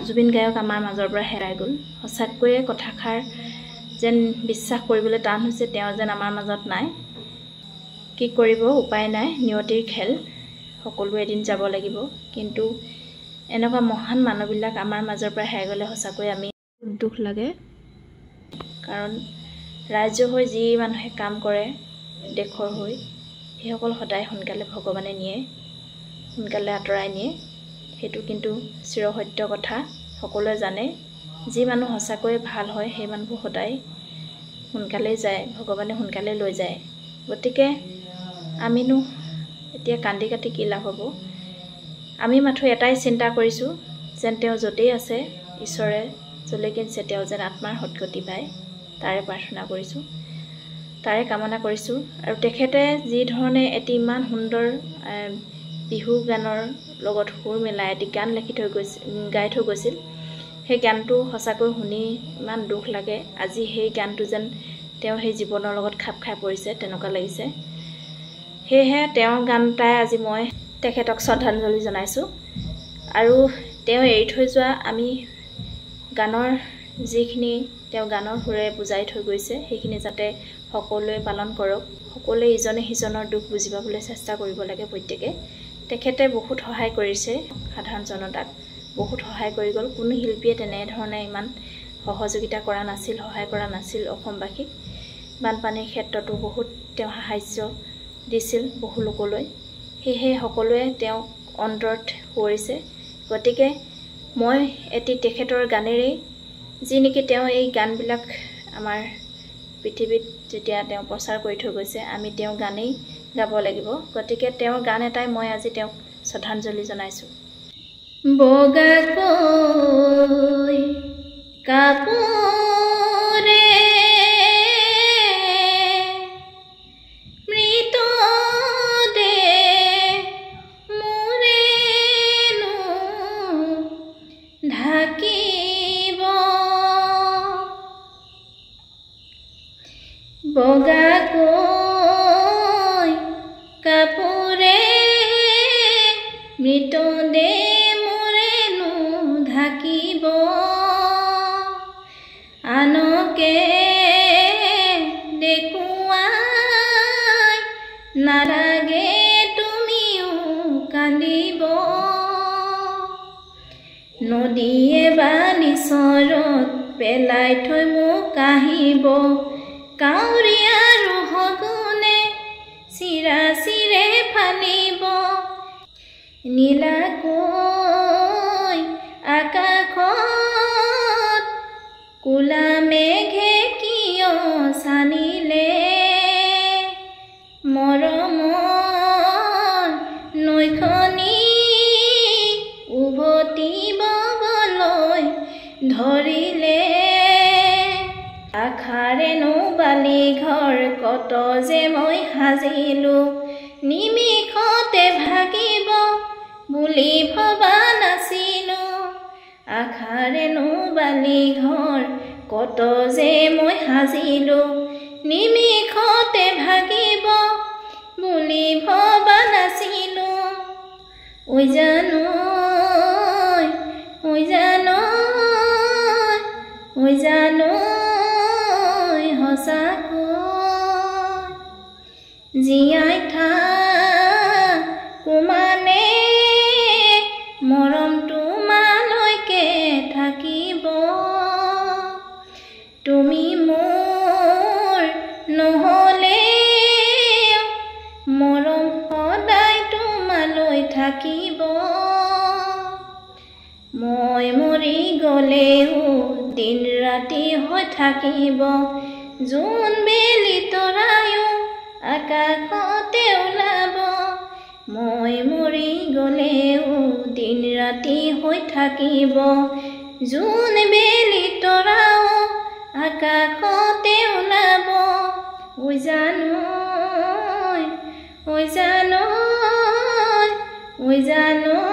জুবিন গায়ক আমাৰ মাজৰ পৰা হেৰাই গ'ল সঁচাকৈয়ে কথাষাৰ যেন বিশ্বাস কৰিবলৈ টান হৈছে তেওঁ যেন আমাৰ মাজত নাই কি কৰিব উপায় নাই নিয়তিৰ খেল সকলো এদিন যাব লাগিব কিন্তু এনেকুৱা মহান মানুহবিলাক আমাৰ মাজৰ পৰা হেৰাই গ'লে সঁচাকৈ আমি দুখ লাগে কাৰণ ৰাজ্য হৈ যি মানুহে কাম কৰে দেশৰ হৈ সেইসকল সদায় সোনকালে ভগৱানে নিয়ে সোনকালে আঁতৰাই নিয়ে সেইটো কিন্তু চিৰসত্য কথা সকলোৱে জানে যি মানুহ সঁচাকৈয়ে ভাল হয় সেই মানুহবোৰ সদায় সোনকালে যায় ভগৱানে সোনকালে লৈ যায় গতিকে আমিনো এতিয়া কান্দি কাটি কি লাভ হ'ব আমি মাথো এটাই চিন্তা কৰিছোঁ যেন তেওঁ য'তেই আছে ঈশ্বৰে যলৈকে নিছে তেওঁ যেন আত্মাৰ সদ্গতি পায় তাৰে প্ৰাৰ্থনা কৰিছোঁ তাৰে কামনা কৰিছোঁ আৰু তেখেতে যি ধৰণে এটি ইমান সুন্দৰ বিহু গানৰ লগত সুৰ মিলাই এটি গান লিখি থৈ গৈছিল গাই থৈ গৈছিল সেই গানটো সঁচাকৈ শুনি ইমান দুখ লাগে আজি সেই গানটো যেন তেওঁ সেই জীৱনৰ লগত খাপ খাই পৰিছে তেনেকুৱা লাগিছে সেয়েহে তেওঁৰ গানটাই আজি মই তেখেতক শ্ৰদ্ধাঞ্জলি জনাইছোঁ আৰু তেওঁ এৰি থৈ যোৱা আমি গানৰ যিখিনি তেওঁ গানৰ সুৰে বুজাই থৈ গৈছে সেইখিনি যাতে সকলোৱে পালন কৰক সকলোৱে ইজনে সিজনৰ দুখ বুজি পাবলৈ চেষ্টা কৰিব লাগে প্ৰত্যেকে তেখেতে বহুত সহায় কৰিছে সাধাৰণ জনতাক বহুত সহায় কৰি গ'ল কোনো শিল্পীয়ে তেনেধৰণে ইমান সহযোগিতা কৰা নাছিল সহায় কৰা নাছিল অসমবাসীক বানপানীৰ ক্ষেত্ৰতো বহুত তেওঁ সাহায্য দিছিল বহু লোকলৈ সেয়েহে সকলোৱে তেওঁক অন্তৰত কৰিছে গতিকে মই এটি তেখেতৰ গানেৰেই যি নেকি তেওঁ এই গানবিলাক আমাৰ পৃথিৱীত যেতিয়া তেওঁ প্ৰচাৰ কৰি থৈ গৈছে আমি তেওঁ গানেই গাব লাগিব গতিকে তেওঁৰ গান এটাই মই আজি তেওঁক শ্ৰদ্ধাঞ্জলি জনাইছোঁ বগাকৈ কাপোৰে বগাকৈ কাপোৰে মৃতদেহ মোৰেনো ঢাকিব আনকে দেখুৱাই নালাগে তুমিও কান্দিব নদীয়ে বালি চৰত পেলাই থৈ মোক কাহিব কাউৰীয়া আৰু সগুনে চিৰা চিৰে ফালিব নীলাকৈ আকাশত কোলা মেঘে কিয় চানিলে মৰমৰ নৈখনি উভতিব গলৈ ধৰিলে আশাৰেনো বালি ঘৰ কত যে মই সাজিলোঁ নিমিষতে ভাগিব বুলি ভবা নাছিলোঁ আশাৰেনো বালি ঘৰ কত যে মই সাজিলোঁ নিমিষতে ভাগিব বুলি ভবা নাছিলোঁ ঐ জানো ঐ জানো ঐ জানো সঁচাকৈ জীয়াই থাকোঁ মানে মৰম তোমালৈকে থাকিব তুমি মোৰ নহ'লে মৰম সদায় তোমালৈ থাকিব মই মৰি গ'লেও দিন ৰাতি হৈ থাকিব জোন বেলি তৰায়ো আকাশতে ওলাব মই মৰি গ'লেও দিন ৰাতি হৈ থাকিব জোন বেলি তৰাও আকাশতে ওলাব ঐ জানো ঐ জানো ঐ জানো